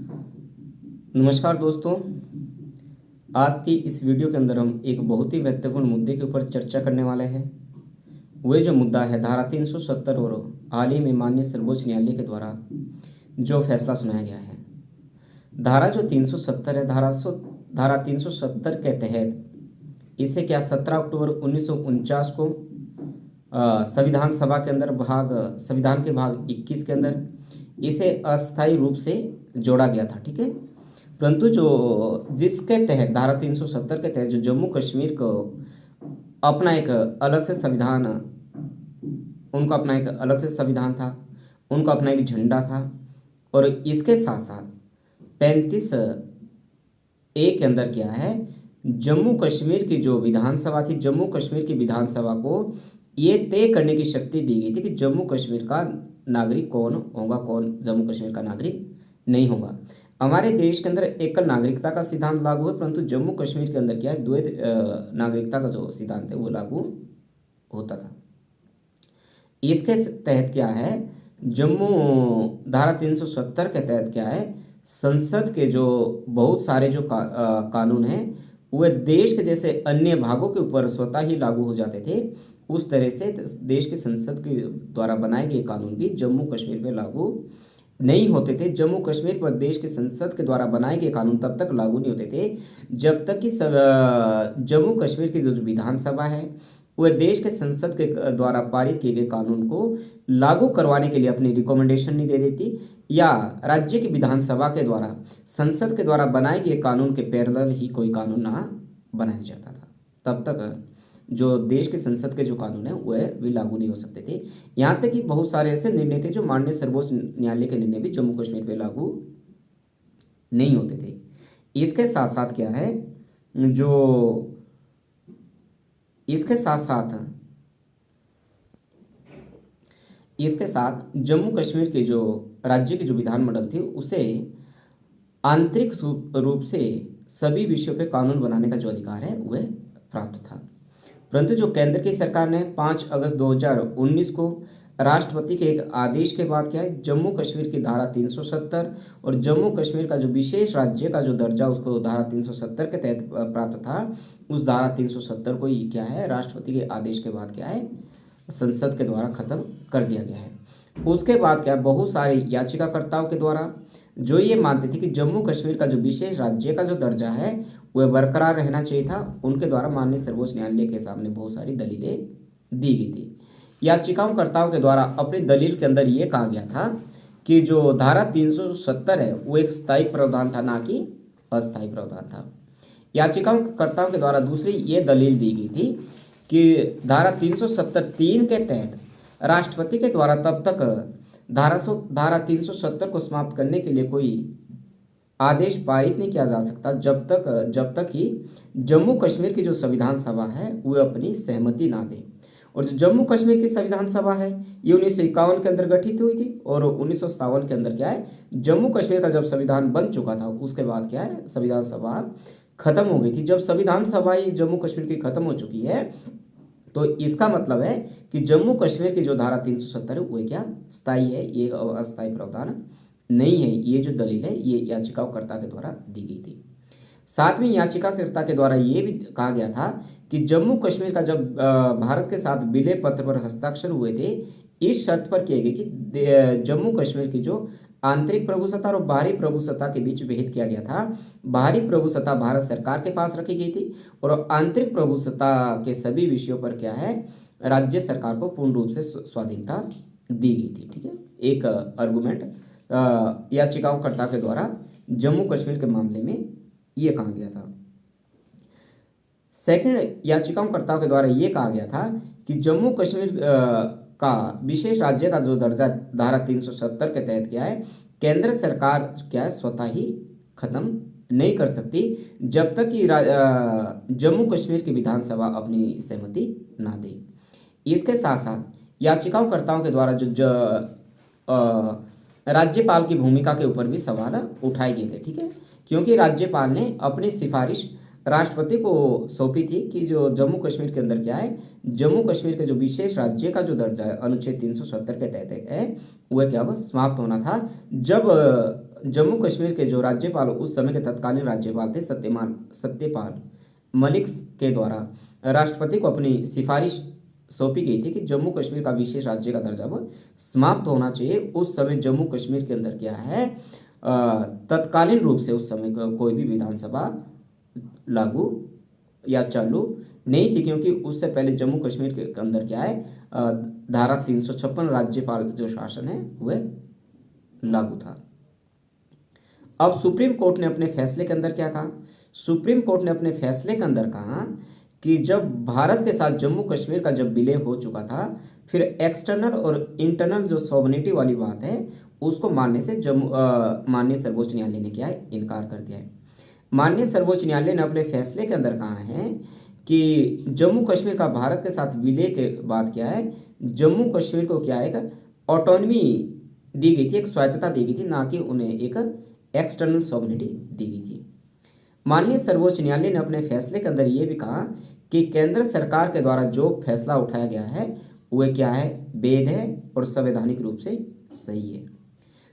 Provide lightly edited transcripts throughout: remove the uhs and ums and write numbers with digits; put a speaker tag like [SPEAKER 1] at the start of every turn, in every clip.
[SPEAKER 1] नमस्कार दोस्तों। आज की इस वीडियो के अंदर हम एक बहुत ही महत्वपूर्ण मुद्दे के ऊपर चर्चा करने वाले हैं। वह जो मुद्दा है धारा 370 और हाल ही में माननीय सर्वोच्च न्यायालय के द्वारा जो फैसला सुनाया गया है। धारा जो 370 है, धारा 370 के तहत इसे क्या 17 अक्टूबर 1949 को संविधान सभा के अंदर संविधान के भाग 21 के अंदर इसे अस्थायी रूप से जोड़ा गया था। ठीक है, परंतु जो जिसके तहत धारा 370 के तहत जो जम्मू कश्मीर को अपना एक अलग से संविधान उनका अपना एक अलग से संविधान था, उनका अपना एक झंडा था। और इसके साथ साथ 35A के अंदर क्या है, जम्मू कश्मीर की जो विधानसभा थी, जम्मू कश्मीर की विधानसभा को ये तय करने की शक्ति दी गई थी कि जम्मू कश्मीर का नागरिक कौन होगा, कौन जम्मू कश्मीर का नागरिक नहीं होगा। हमारे देश के अंदर एकल नागरिकता का सिद्धांत लागू है, परंतु जम्मू कश्मीर के अंदर क्या है, द्वैध नागरिकता का जो सिद्धांत है वो लागू होता था। इसके तहत क्या है, जम्मू धारा 370 के तहत क्या है, संसद के जो बहुत सारे जो कानून हैं वह देश के जैसे अन्य भागों के ऊपर स्वतः ही लागू हो जाते थे। उस तरह से देश के संसद के द्वारा बनाए गए कानून भी जम्मू कश्मीर पर लागू नहीं होते थे। जम्मू कश्मीर पर देश के संसद के द्वारा बनाए गए कानून तब तक लागू नहीं होते थे जब तक कि जम्मू कश्मीर की जो विधानसभा है वह देश के संसद के द्वारा पारित किए गए कानून को लागू करवाने के लिए अपनी रिकमेंडेशन नहीं दे देती, या राज्य की विधानसभा के द्वारा संसद के द्वारा बनाए गए कानून के पैरेलल ही कोई कानून ना बनाया जाता था। तब तक जो देश के संसद के जो कानून है वह भी लागू नहीं हो सकते थे। यहाँ तक कि बहुत सारे ऐसे निर्णय थे जो माननीय सर्वोच्च न्यायालय के निर्णय भी जम्मू कश्मीर पे लागू नहीं होते थे। इसके साथ साथ क्या है, जो इसके साथ जम्मू कश्मीर के जो राज्य की जो विधानमंडल थी उसे आंतरिक रूप से सभी विषयों पे कानून बनाने का जो अधिकार है वह प्राप्त था। परंतु जो केंद्र की सरकार ने 5 अगस्त 2019 को राष्ट्रपति के एक आदेश के बाद क्या है, जम्मू कश्मीर की धारा 370 और जम्मू कश्मीर का जो विशेष राज्य का जो दर्जा उसको धारा 370 के तहत प्राप्त था, उस धारा 370 को ही क्या है, राष्ट्रपति के आदेश के बाद क्या है, संसद के द्वारा खत्म कर दिया गया है। उसके बाद क्या, बहुत सारे याचिकाकर्ताओं के द्वारा जो ये मानते थे कि जम्मू कश्मीर का जो विशेष राज्य का जो दर्जा है वह बरकरार रहना चाहिए था, उनके द्वारा माननीय सर्वोच्च न्यायालय के सामने बहुत सारी दलीलें दी गई थी। याचिकाकर्ताओं के द्वारा अपनी दलील के अंदर ये कहा गया था कि जो धारा 370 है वो एक स्थायी प्रावधान था, ना कि अस्थायी प्रावधान था। याचिकाकर्ताओं के द्वारा दूसरी ये दलील दी गई थी कि धारा 370(3) के तहत राष्ट्रपति के द्वारा तब तक धारा 370 को समाप्त करने के लिए कोई आदेश पारित नहीं किया जा सकता जब तक कि जम्मू कश्मीर की जो संविधान सभा है वह अपनी सहमति ना दे। और जो जम्मू कश्मीर की संविधान सभा है ये 1951 के अंदर गठित हुई थी, और 1957 के अंदर क्या है, जम्मू कश्मीर का जब संविधान बन चुका था उसके बाद क्या है, संविधान सभा खत्म हो गई थी। जब संविधान सभा ही जम्मू कश्मीर की खत्म हो चुकी है तो इसका मतलब है कि जम्मू कश्मीर की जो धारा 370 है वो क्या स्थायी है, ये अस्थायी प्रावधान नहीं है। ये जो दलील है ये याचिकाकर्ता के द्वारा दी गई थी। साथ में याचिकाकर्ता के द्वारा ये भी कहा गया था कि जम्मू कश्मीर का जब भारत के साथ विलय पत्र पर हस्ताक्षर हुए थे, इस शर्त पर किए गए कि जम्मू कश्मीर की जो आंतरिक प्रभुसत्ता और बाहरी प्रभुसत्ता के बीच भेद किया गया था। बाहरी प्रभुसत्ता भारत सरकार के पास रखी गई थी और आंतरिक प्रभुसत्ता के सभी विषयों पर क्या है, राज्य सरकार को पूर्ण रूप से स्वाधीनता दी गई थी। ठीक है, एक आर्गुमेंट याचिकाकर्ता के द्वारा जम्मू कश्मीर के मामले में ये कहा गया था। सेकंड, याचिकाकर्ताओं के द्वारा ये कहा गया था कि जम्मू कश्मीर का विशेष राज्य का जो दर्जा धारा 370 के तहत क्या है, केंद्र सरकार क्या है स्वतः ही खत्म नहीं कर सकती जब तक कि जम्मू कश्मीर की विधानसभा अपनी सहमति ना दे। इसके साथ साथ याचिकाकर्ताओं के द्वारा जो राज्यपाल की भूमिका के ऊपर भी सवाल उठाए गए थे। ठीक है, क्योंकि राज्यपाल ने अपनी सिफारिश राष्ट्रपति को सौंपी थी कि जो जम्मू कश्मीर के अंदर क्या है, जम्मू कश्मीर के जो विशेष राज्य का जो दर्जा है अनुच्छेद 370 के तहत है वह क्या वह समाप्त होना था जब जम्मू कश्मीर के जो राज्यपाल उस समय के तत्कालीन राज्यपाल थे सत्यपाल मलिक के द्वारा राष्ट्रपति को अपनी सिफारिश सौंपी गई थी कि जम्मू कश्मीर का विशेष राज्य का दर्जा अब समाप्त होना चाहिए। उस समय जम्मू कश्मीर के अंदर क्या है, तत्कालीन रूप से उस समय कोई भी विधानसभा लागू या चालू नहीं थी, क्योंकि उससे पहले जम्मू कश्मीर के अंदर क्या है, धारा 356 राज्यपाल जो शासन है वह लागू था। अब सुप्रीम कोर्ट ने अपने फैसले के अंदर क्या कहा, सुप्रीम कोर्ट ने अपने फैसले के अंदर कहा कि जब भारत के साथ जम्मू कश्मीर का जब विलय हो चुका था, फिर एक्सटर्नल और इंटरनल जो सॉवरेनिटी वाली बात है उसको मानने से माननीय सर्वोच्च न्यायालय ने क्या है, इनकार कर दिया है। माननीय सर्वोच्च न्यायालय ने अपने फैसले के अंदर कहा है कि जम्मू कश्मीर का भारत के साथ विलय के बाद क्या है, जम्मू कश्मीर को क्या है, ऑटोनमी दी गई थी, एक स्वायत्तता दी गई थी, ना कि उन्हें एक एक्सटर्नल सॉवरेनिटी दी गई थी। माननीय सर्वोच्च न्यायालय ने अपने फैसले के अंदर यह भी कहा कि केंद्र सरकार के द्वारा जो फैसला उठाया गया है वह क्या है, वैध है और संवैधानिक रूप से सही है।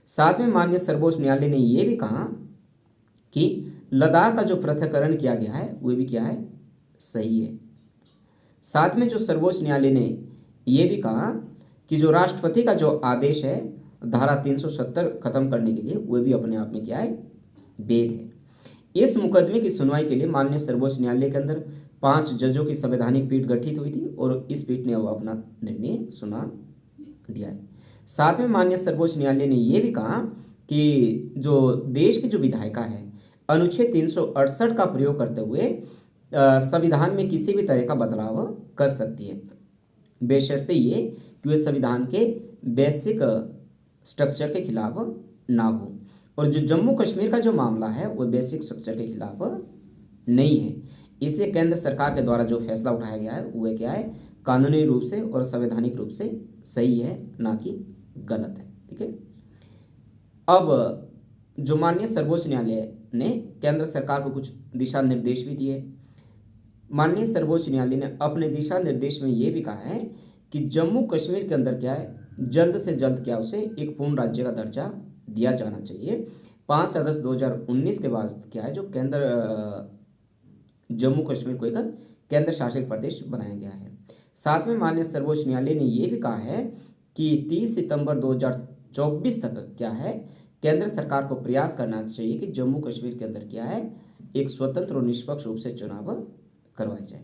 [SPEAKER 1] साथ में माननीय सर्वोच्च न्यायालय ने यह भी कहा कि लद्दाख का जो पृथक्करण किया गया है वह भी क्या है, सही है। साथ में जो सर्वोच्च न्यायालय ने यह भी कहा कि जो राष्ट्रपति का जो आदेश है धारा 370 खत्म करने के लिए, वह भी अपने आप में क्या है, वैध है। इस मुकदमे की सुनवाई के लिए माननीय सर्वोच्च न्यायालय के अंदर 5 जजों की संवैधानिक पीठ गठित हुई थी और इस पीठ ने अब अपना निर्णय सुना दिया है। साथ में माननीय सर्वोच्च न्यायालय ने यह भी कहा कि जो देश की जो विधायिका है अनुच्छेद 368 का प्रयोग करते हुए संविधान में किसी भी तरह का बदलाव कर सकती है, बेशर्ते ये कि वे संविधान के बेसिक स्ट्रक्चर के खिलाफ ना हो। और जो जम्मू कश्मीर का जो मामला है वो बेसिक स्ट्रक्चर के खिलाफ नहीं है, इसलिए केंद्र सरकार के द्वारा जो फैसला उठाया गया है वह क्या है, कानूनी रूप से और संवैधानिक रूप से सही है, ना कि गलत है। ठीक है। अब जो माननीय सर्वोच्च न्यायालय ने केंद्र सरकार को कुछ दिशा निर्देश भी दिए। माननीय सर्वोच्च न्यायालय ने अपने दिशा निर्देश में यह भी कहा है कि जम्मू कश्मीर के अंदर क्या है, जल्द से जल्द क्या उसे एक पूर्ण राज्य का दर्जा दिया जाना चाहिए। 5 अगस्त 2019 के बाद क्या है, जो जम्मू कश्मीर को एक केंद्र शासित प्रदेश बनाया गया है। साथ में माननीय सर्वोच्च न्यायालय ने यह भी कहा है कि 30 सितंबर 2024 तक क्या है, केंद्र सरकार को प्रयास करना चाहिए कि जम्मू कश्मीर के अंदर क्या है, एक स्वतंत्र और निष्पक्ष रूप से चुनाव करवाए जाए।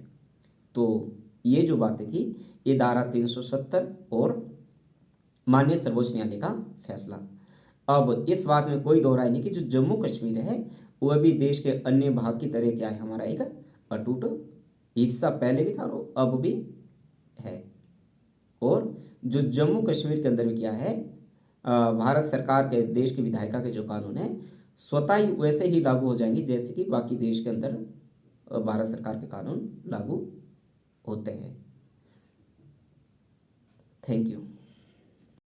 [SPEAKER 1] तो ये जो बातें थी, ये धारा 370 और माननीय सर्वोच्च न्यायालय का फैसला। अब इस बात में कोई दोहराई नहीं कि जो जम्मू कश्मीर है वह भी देश के अन्य भाग की तरह क्या है, हमारा एक अटूट हिस्सा पहले भी था और अब भी है। और जो जम्मू कश्मीर के अंदर भी क्या है, भारत सरकार के देश की विधायिका के जो कानून है स्वतः ही वैसे ही लागू हो जाएंगे जैसे कि बाकी देश के अंदर भारत सरकार के कानून लागू होते हैं। Thank you.